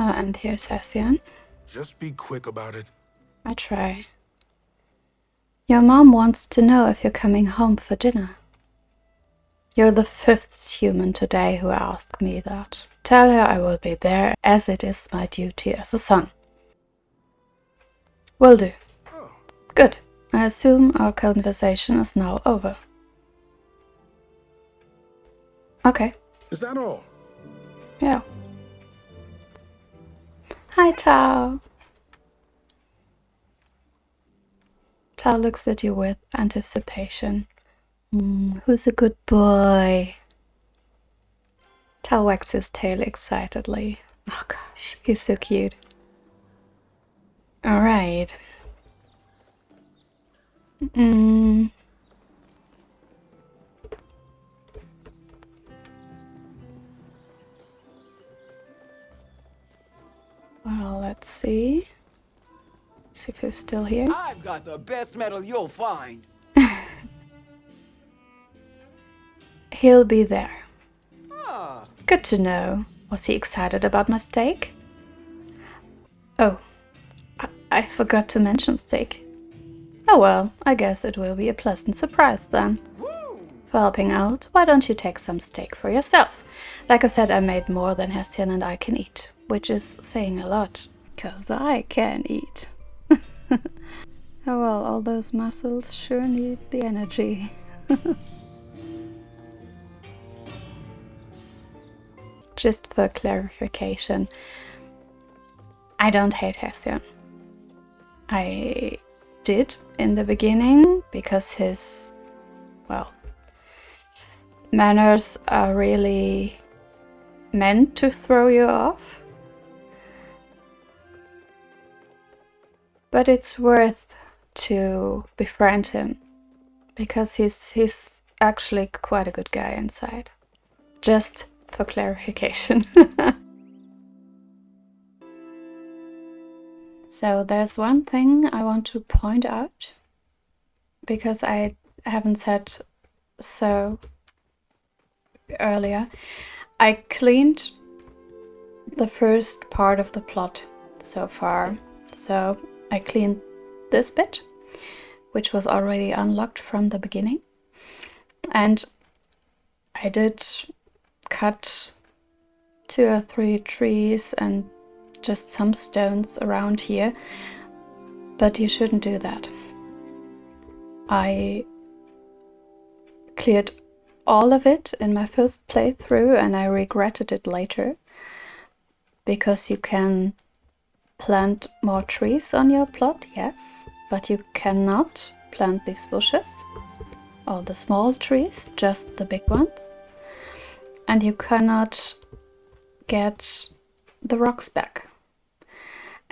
Ah, and here's Hessian. Just be quick about it. I try. Your mom wants to know if you're coming home for dinner. You're the 5th human today who asked me that. Tell her I will be there, as it is my duty as a son. Will do. Oh. Good. I assume our conversation is now over. Okay. Is that all? Yeah. Hi, Tao. Tao looks at you with anticipation. Who's a good boy? Tao wags his tail excitedly. Oh gosh, he's so cute. Alright. Well, let's see. See if he's still here. I've got the best metal you'll find. He'll be there. Ah. Good to know. Was he excited about my steak? Oh, I forgot to mention steak. Oh well, I guess it will be a pleasant surprise then. Woo. For helping out, why don't you take some steak for yourself? Like I said, I made more than Hessian and I can eat, which is saying a lot, because I can eat. Oh well, all those muscles sure need the energy. Just for clarification, I don't hate Hessian. I did in the beginning because his, well, manners are really meant to throw you off. But it's worth to befriend him because he's actually quite a good guy inside. Just for clarification. So there's one thing I want to point out because I haven't said so earlier. I cleaned the first part of the plot so far. So I cleaned this bit, which was already unlocked from the beginning. And I did cut 2 or 3 trees and just some stones around here, but you shouldn't do that. I cleared all of it in my first playthrough and I regretted it later, because you can plant more trees on your plot, yes, but you cannot plant these bushes or the small trees, just the big ones, and you cannot get the rocks back.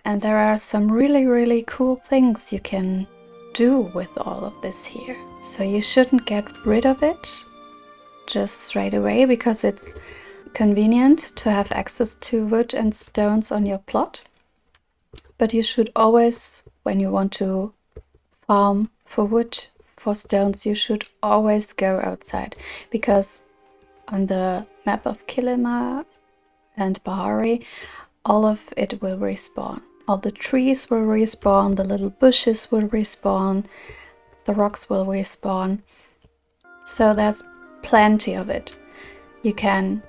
And there are some really cool things you can do with all of this here. So you shouldn't get rid of it just straight away because it's convenient to have access to wood and stones on your plot. But you should always, when you want to farm for wood, for stones, you should always go outside, because on the map of Kila and Bahari, all of it will respawn. All the trees will respawn, the little bushes will respawn, the rocks will respawn. So there's plenty of it. You can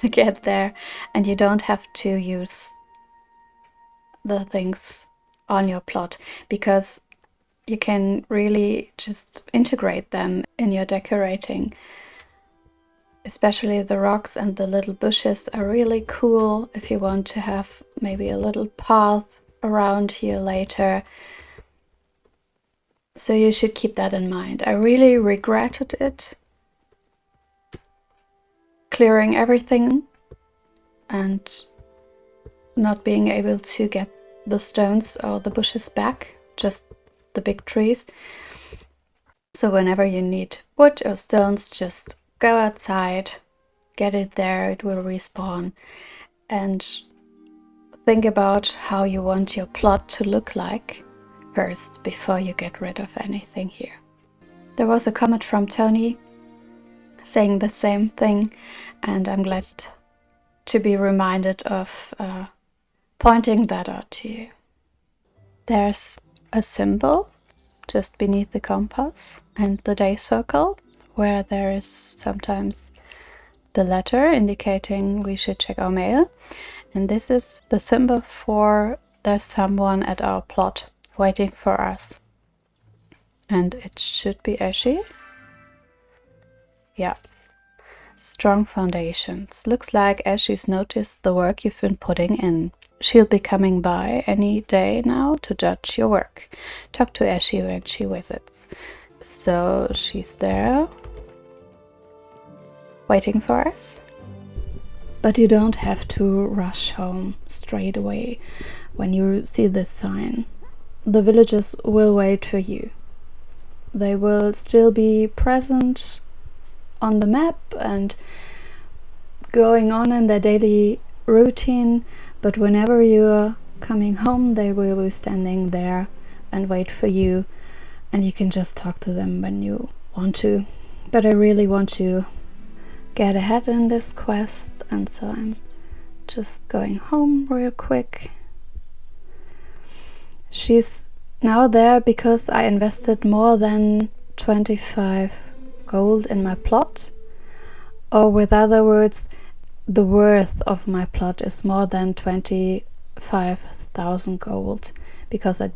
get there and you don't have to use the things on your plot, because you can really just integrate them in your decorating. Especially the rocks and the little bushes are really cool if you want to have maybe a little path around here later. So you should keep that in mind. I really regretted it, clearing everything and not being able to get the stones or the bushes back, just the big trees. So whenever you need wood or stones, just go outside, get it there, it will respawn, and think about how you want your plot to look like first before you get rid of anything here. There was a comment from Tony saying the same thing, and I'm glad to be reminded of pointing that out to you. There's a symbol just beneath the compass and the day circle, where there is sometimes the letter indicating we should check our mail. And this is the symbol for there's someone at our plot waiting for us. And it should be Ashi. Yeah. Strong foundations. Looks like Ashi's noticed the work you've been putting in. She'll be coming by any day now to judge your work. Talk to Ashi when she visits. So she's there, waiting for us. But you don't have to rush home straight away when you see this sign. The villagers will wait for you. They will still be present on the map and going on in their daily routine, but whenever you're coming home, they will be standing there and wait for you, and you can just talk to them when you want to. But I really want to get ahead in this quest, and so I'm just going home real quick. She's now there because I invested more than 25 gold in my plot, or with other words, the worth of my plot is more than 25,000 gold, because I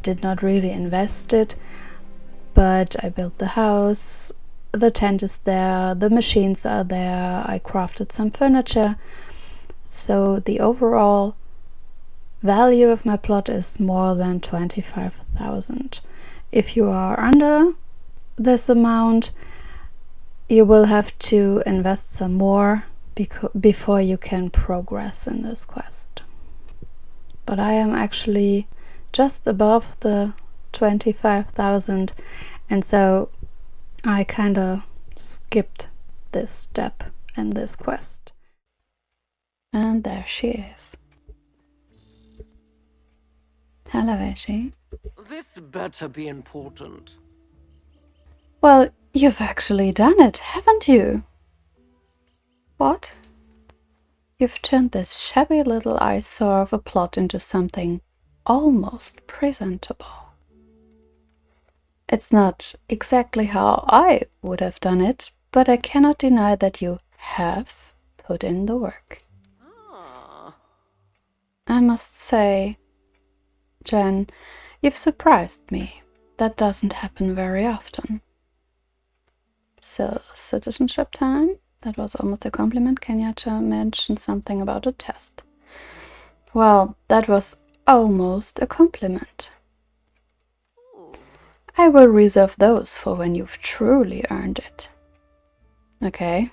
did not really invest it, but I built the house, the tent is there, the machines are there, I crafted some furniture, so the overall value of my plot is more than 25,000. If you are under this amount, you will have to invest some more before you can progress in this quest. But I am actually just above the 25,000, and so I kinda skipped this step in this quest. And there she is. Hello, Ashi. This better be important. Well, you've actually done it, haven't you? What? You've turned this shabby little eyesore of a plot into something almost presentable. It's not exactly how I would have done it, but I cannot deny that you have put in the work. I must say, Jen, you've surprised me. That doesn't happen very often. So, citizenship time? That was almost a compliment. Kenyatta mentioned something about a test. Well, that was almost a compliment. I will reserve those for when you've truly earned it. Okay.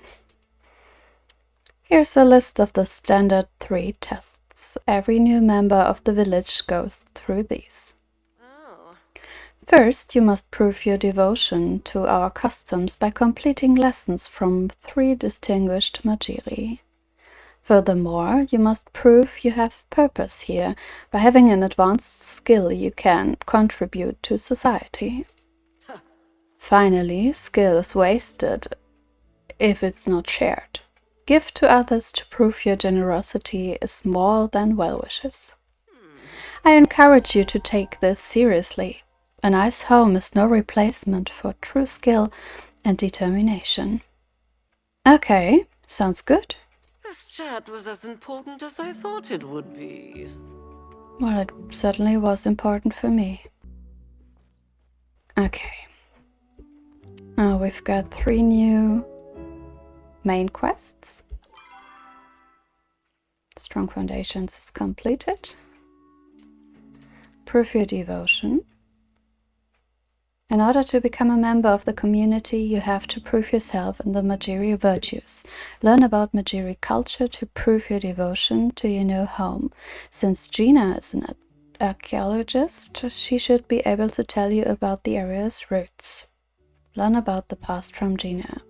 Here's a list of the standard 3 tests. Every new member of the village goes through these. First, you must prove your devotion to our customs by completing lessons from 3 distinguished Majiri. Furthermore, you must prove you have purpose here by having an advanced skill you can contribute to society. Finally, skill is wasted if it's not shared. Give to others to prove your generosity is more than well wishes. I encourage you to take this seriously. A nice home is no replacement for true skill and determination. Okay, sounds good. This chat was as important as I thought it would be. Well, it certainly was important for me. Okay. Now we've got 3 new main quests. Strong Foundations is completed. Prove your devotion. In order to become a member of the community, you have to prove yourself in the Majiri virtues. Learn about Majiri culture to prove your devotion to your new home. Since Gina is an archaeologist, she should be able to tell you about the area's roots. Learn about the past from Gina.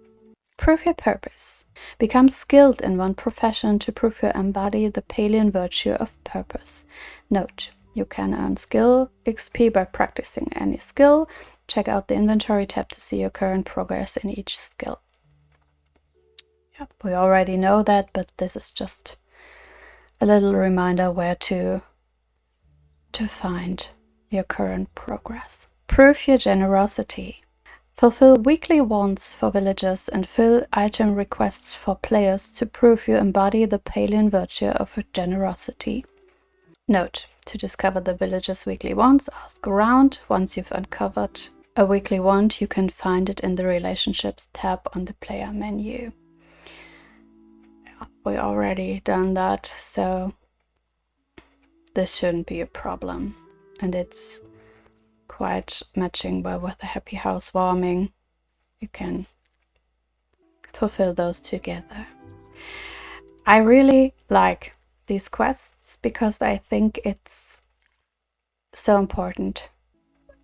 Prove your purpose. Become skilled in one profession to prove you embody the Palian virtue of purpose. Note, you can earn skill XP by practicing any skill. Check out the inventory tab to see your current progress in each skill. Yep, we already know that, but this is just a little reminder where to find your current progress. Prove your generosity. Fulfill weekly wants for villagers and fill item requests for players to prove you embody the Palian virtue of generosity. Note: to discover the villagers' weekly wants, ask around. Once you've uncovered a weekly want, you can find it in the Relationships tab on the player menu. We already done that, so this shouldn't be a problem. And it's quite matching well with the happy housewarming. You can fulfill those together. I really like these quests because I think it's so important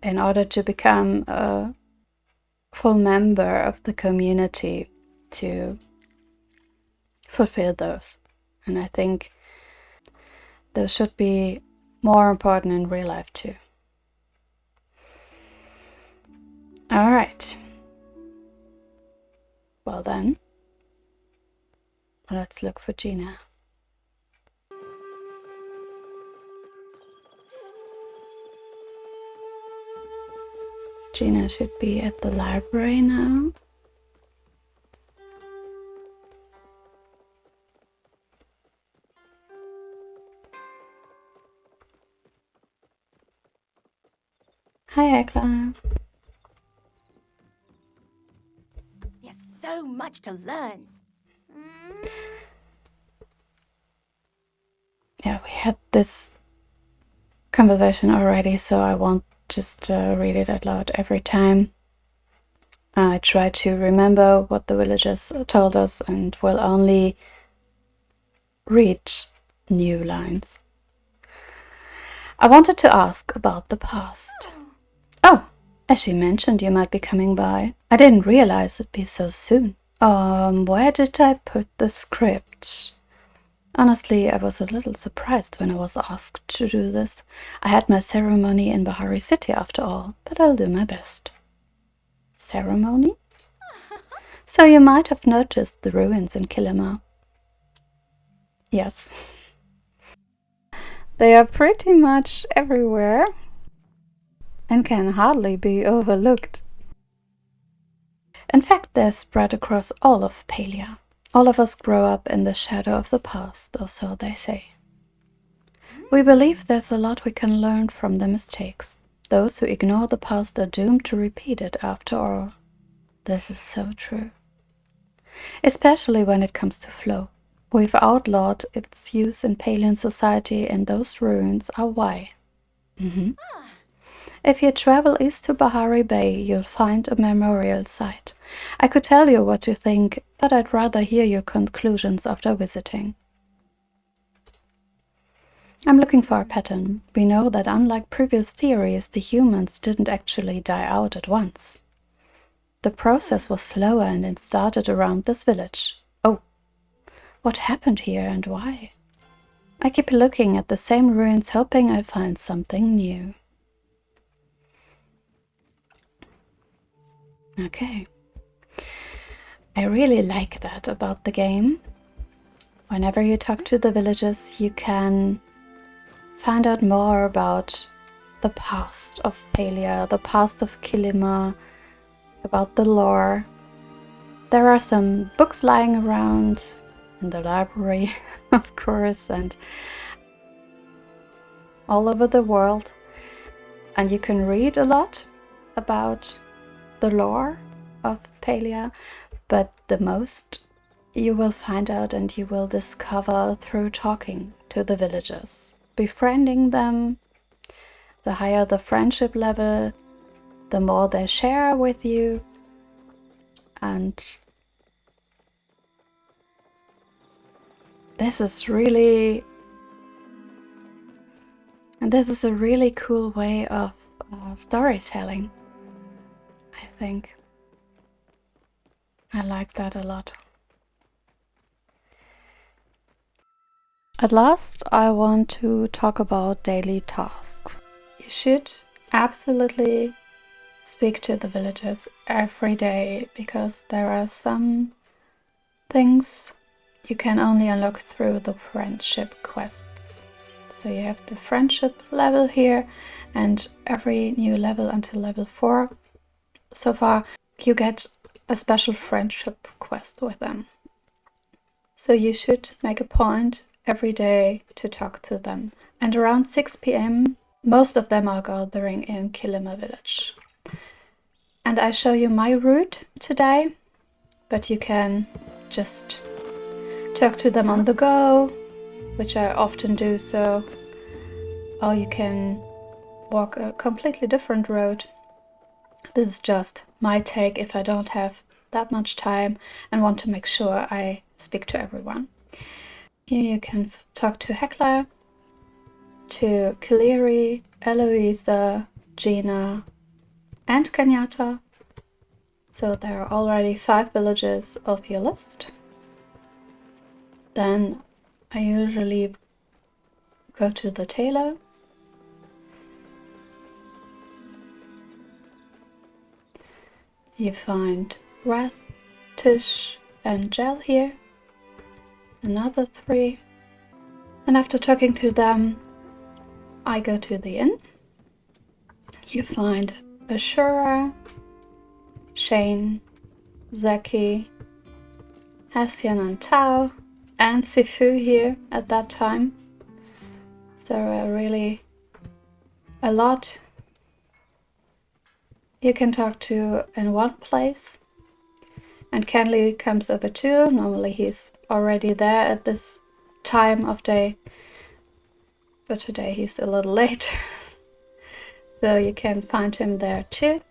in order to become a full member of the community to fulfill those. And I think those should be more important in real life too. All right. Well then, let's look for Gina. Gina should be at the library now. Hi, Kila. There's so much to learn. Yeah, we had this conversation already, so I won't just read it out loud every time. I try to remember what the villagers told us and will only read new lines. I wanted to ask about the past. Oh, as she mentioned, you might be coming by. I didn't realize it'd be so soon. Where did I put the script? Honestly, I was a little surprised when I was asked to do this. I had my ceremony in Bahari City after all, but I'll do my best. Ceremony? So you might have noticed the ruins in Kila. Yes. They are pretty much everywhere and can hardly be overlooked. In fact, they're spread across all of Palia. All of us grow up in the shadow of the past, or so they say. We believe there's a lot we can learn from the mistakes. Those who ignore the past are doomed to repeat it after all. This is so true. Especially when it comes to flow. We've outlawed its use in Palian society, and those ruins are why. If you travel east to Bahari Bay, you'll find a memorial site. I could tell you what you think, but I'd rather hear your conclusions after visiting. I'm looking for a pattern. We know that unlike previous theories, the humans didn't actually die out at once. The process was slower and it started around this village. Oh, what happened here and why? I keep looking at the same ruins, hoping I find something new. Okay. I really like that about the game. Whenever you talk to the villagers, you can find out more about the past of Palia, the past of Kila, about the lore. There are some books lying around in the library, of course, and all over the world. And you can read a lot about the lore of Palia, but the most you will find out and you will discover through talking to the villagers, befriending them. The higher the friendship level, the more they share with you. And this is a really cool way of storytelling, I think. I like that a lot. At last, I want to talk about daily tasks. You should absolutely speak to the villagers every day because there are some things you can only unlock through the friendship quests. So you have the friendship level here, and every new level until level 4 so far, you get a special friendship quest with them. So you should make a point every day to talk to them. And around 6 p.m, most of them are gathering in Kila village. And I show you my route today, but you can just talk to them on the go, which I often do so. Or you can walk a completely different road. This is just my take if I don't have that much time and want to make sure I speak to everyone. Here you can talk to Hekla, to Kila, Eloisa, Gina, and Kenyatta. So there are already 5 villages of your list. Then I usually go to the tailor. You find Wrath, Tish, and Gel here. Another 3. And after talking to them, I go to the inn. You find Ashura, Shane, Zaki, Hessian and Tao, and Sifu here at that time. So really a lot you can talk to in one place. And Kenley comes over too. Normally he's already there at this time of day, but today he's a little late. So you can find him there too.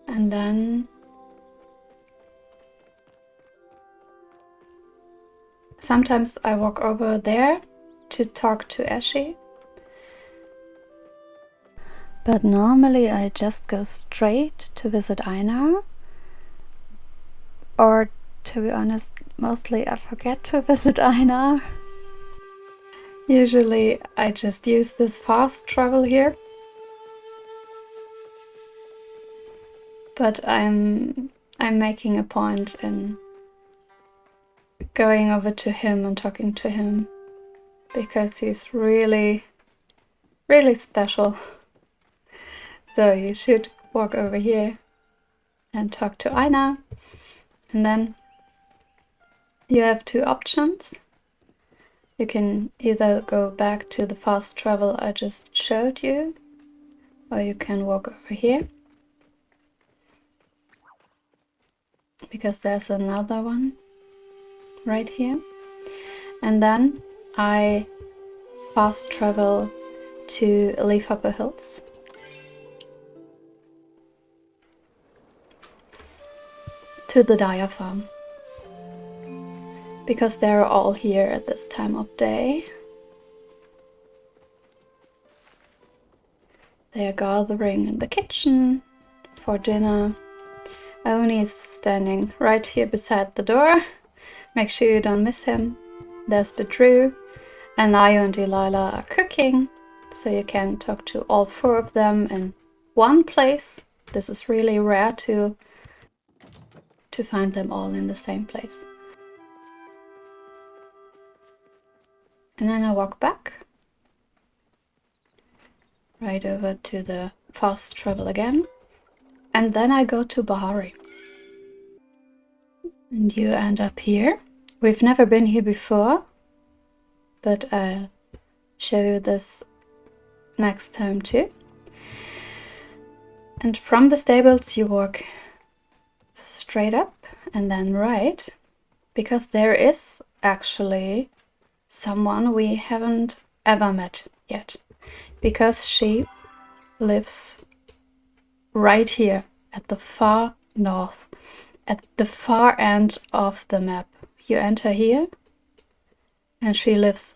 And then sometimes I walk over there to talk to Ashi. But normally I just go straight to visit Einar. Or to be honest, mostly I forget to visit Einar. Usually I just use this fast travel here. But I'm making a point in going over to him and talking to him because he's really, really special. So you should walk over here and talk to Einar. And then you have 2 options. You can either go back to the fast travel I just showed you, or you can walk over here, because there's another one right here. And then I fast travel to Leafhopper Hills. To the Dyer farm. Because they're all here at this time of day. They are gathering in the kitchen for dinner. Oni is standing right here beside the door. Make sure you don't miss him. There's Bedrew, and Nayo and Delilah are cooking, so you can talk to all 4 of them in one place. This is really rare to find them all in the same place. And then I walk back, right over to the fast travel again, and then I go to Bahari. And you end up here. We've never been here before, but I'll show you this next time too. And from the stables you walk straight up and then right, because there is actually someone we haven't ever met yet, because she lives right here at the far north, at the far end of the map. You enter here and she lives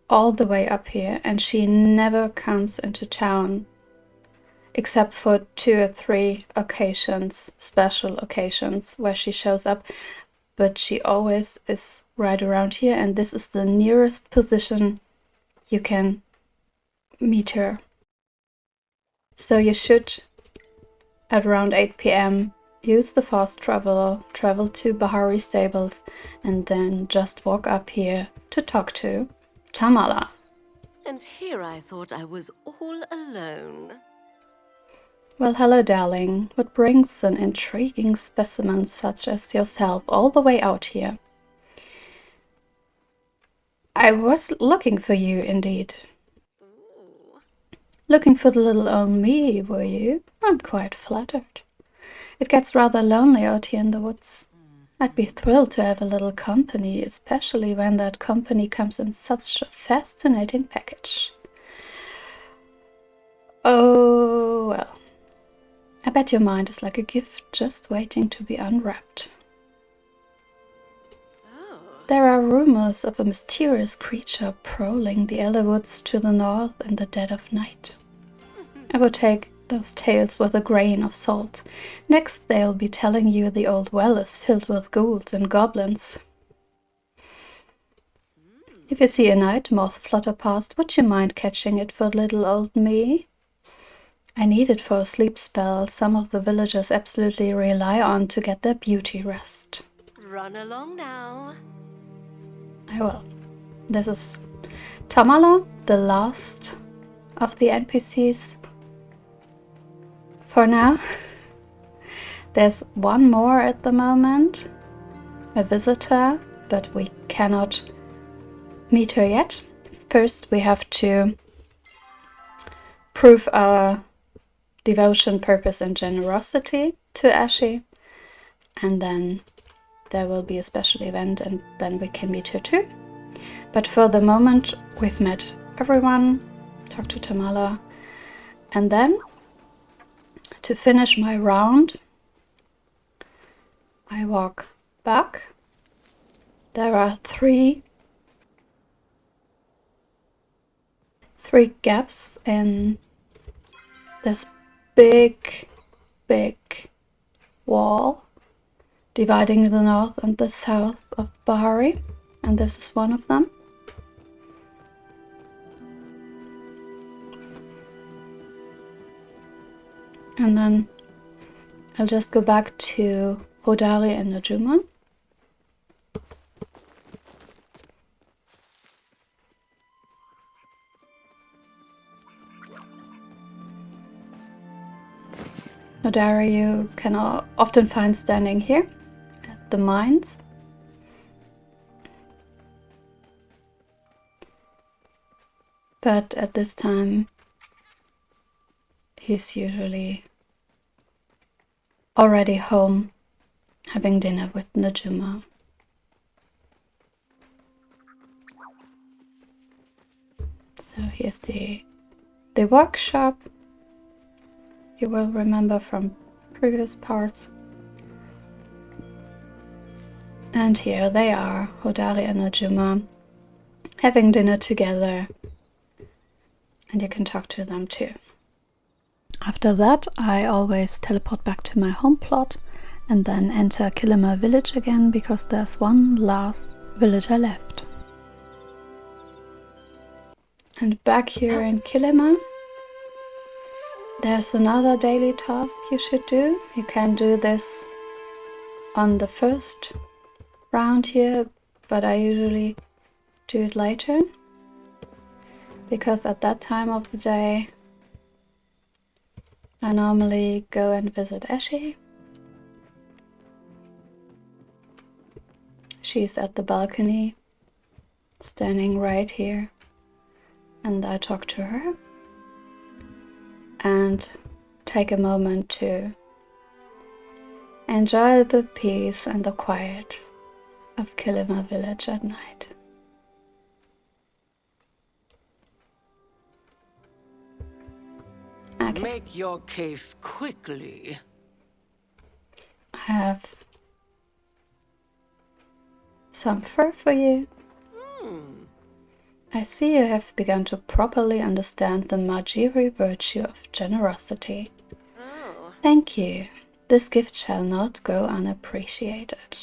all the way up here, and she never comes into town except for 2 or 3 occasions, special occasions where she shows up, but she always is right around here, and this is the nearest position you can meet her. So you should, at around 8 p.m, use the fast travel to Bahari stables, and then just walk up here to talk to Tamala. And here I thought I was all alone. Well, hello, darling. What brings an intriguing specimen such as yourself all the way out here? I was looking for you, indeed. Ooh. Looking for the little old me, were you? I'm quite flattered. It gets rather lonely out here in the woods. I'd be thrilled to have a little company, especially when that company comes in such a fascinating package. Oh, well. I bet your mind is like a gift just waiting to be unwrapped. Oh. There are rumors of a mysterious creature prowling the Elderwoods to the north in the dead of night. I would take those tales with a grain of salt. Next they'll be telling you the old well is filled with ghouls and goblins. If you see a night moth flutter past, would you mind catching it for little old me? I need it for a sleep spell some of the villagers absolutely rely on to get their beauty rest. Run along now. I will. This is Tamala, the last of the NPCs. For now. There's one more at the moment, a visitor, but we cannot meet her yet. First, we have to prove our devotion, purpose, and generosity to Ashi, and then there will be a special event, and then we can meet her too. But for the moment, we've met everyone, talked to Tamala, and then to finish my round, I walk back. There are three gaps in this big wall dividing the north and the south of Bahari, and this is one of them. And then I'll just go back to Hodari and Najuma. Hodari you can often find standing here at the mines. But at this time he's usually already home having dinner with Najuma. So here's the workshop. You will remember from previous parts. And here they are, Hodari and Najuma, having dinner together. And you can talk to them too. After that, I always teleport back to my home plot and then enter Kila village again, because there's one last villager left. And back here in Kila, there's another daily task you should do. You can do this on the first round here, but I usually do it later, because at that time of the day I normally go and visit Ashi. She's at the balcony, standing right here, and I talk to her and take a moment to enjoy the peace and the quiet of Kila village at night. Okay. Make your case quickly. I have some fur for you. I see you have begun to properly understand the Majiri virtue of generosity. Oh. Thank you. This gift shall not go unappreciated.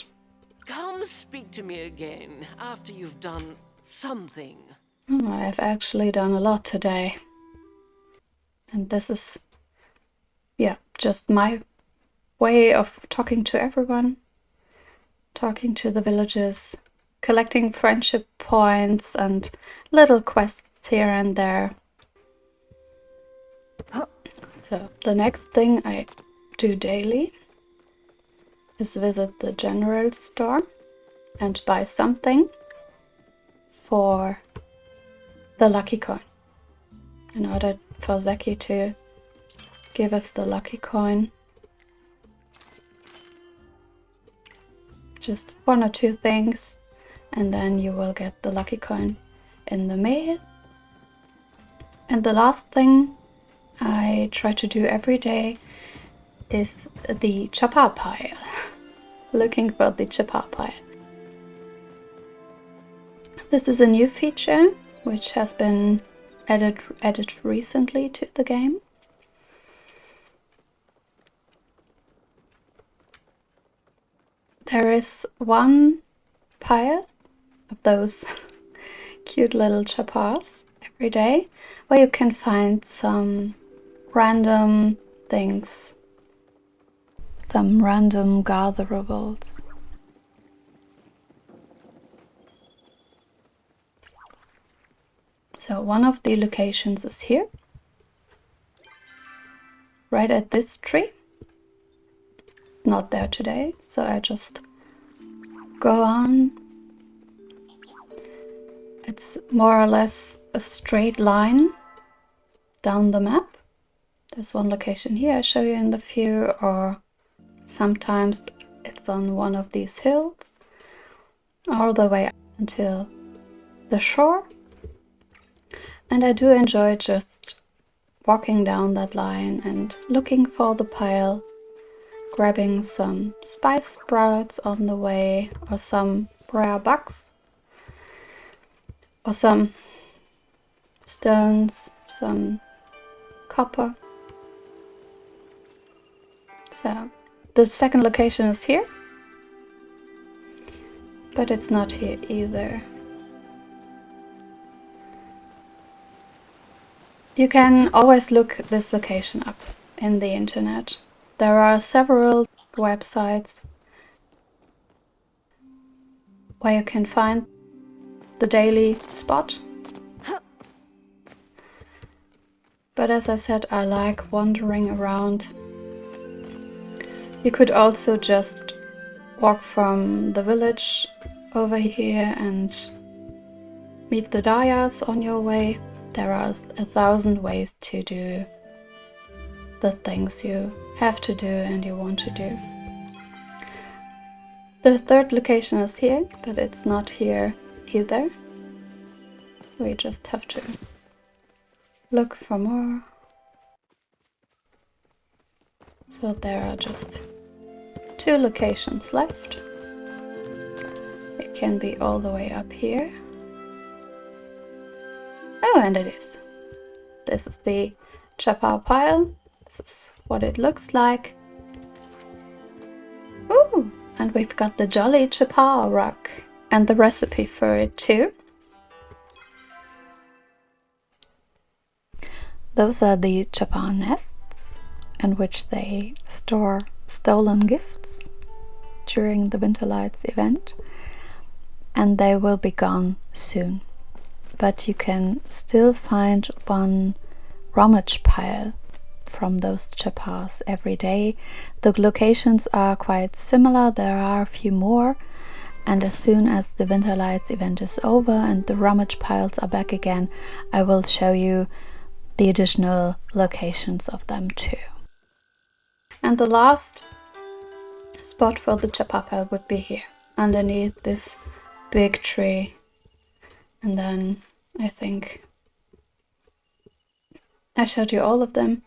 Come speak to me again after you've done something. Oh, I've actually done a lot today. And this is, just my way of talking to everyone, talking to the villagers, collecting friendship points and little quests here and there. So the next thing I do daily is visit the general store and buy something for the lucky coin, in order for Zeki to give us the lucky coin. Just 1 or 2 things, and then you will get the lucky coin in the mail. And the last thing I try to do every day is the Chapa Pile. Looking for the Chapa Pile. This is a new feature which has been added recently to the game. There is one pile of those cute little chapas every day where you can find some random things, some random gatherables. So one of the locations is here, right at this tree. It's not there today, so I just go on. It's more or less a straight line down the map. There's one location here I show you in the view, or sometimes it's on one of these hills, all the way until the shore. And I do enjoy just walking down that line and looking for the pile, grabbing some spice sprouts on the way, or some rare bugs, or some stones, some copper. So the second location is here, but it's not here either. You can always look this location up in the internet. There are several websites where you can find the daily spot. But as I said, I like wandering around. You could also just walk from the village over here and meet the Dayas on your way. There are 1,000 ways to do the things you have to do and you want to do. The third location is here, but it's not here either. We just have to look for more. So there are just 2 locations left. It can be all the way up here. Oh, and it is. This is the Chapa Pile. This is what it looks like. Ooh, and we've got the Jolly Chapa rock and the recipe for it too. Those are the Chapa nests in which they store stolen gifts during the Winter Lights event, and they will be gone soon. But you can still find one rummage pile from those chapas every day. The locations are quite similar, there are a few more, and as soon as the Winter Lights event is over and the rummage piles are back again, I will show you the additional locations of them too. And the last spot for the Chapa Pile would be here, underneath this big tree. And then I think I showed you all of them.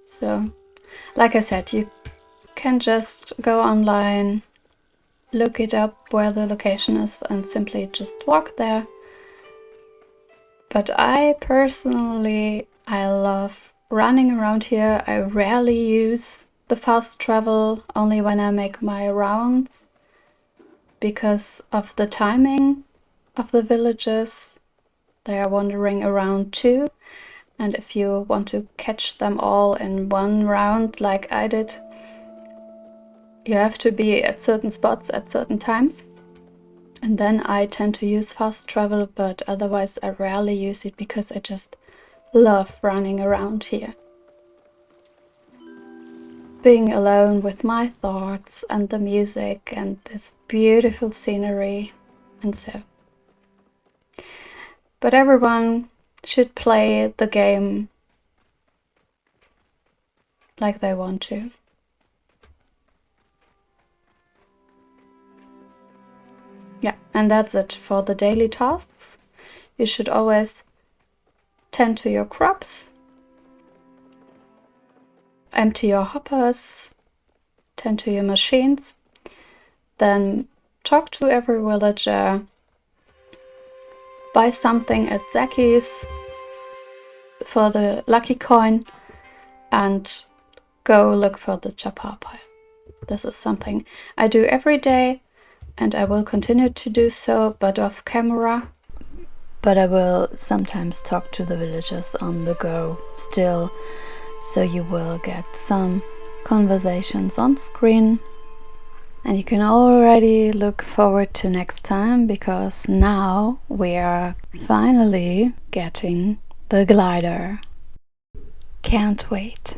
So, like I said, you can just go online, look it up where the location is, and simply just walk there. But I personally, I love running around here. I rarely use the fast travel, only when I make my rounds, because of the timing of the villagers. They are wandering around too, And if you want to catch them all in one round like I did, you have to be at certain spots at certain times. And then I tend to use fast travel, but otherwise I rarely use it because I just love running around here. Being alone with my thoughts and the music and this beautiful scenery and so. But everyone should play the game like they want to. Yeah, and that's it for the daily tasks. You should always tend to your crops, empty your hoppers, tend to your machines, then talk to every villager, buy something at Zaki's for the lucky coin, and go look for the Chapa Pile. This is something I do every day, and I will continue to do so, but off camera. But I will sometimes talk to the villagers on the go still, so you will get some conversations on screen. And you can already look forward to next time, because now we are finally getting the glider. Can't wait.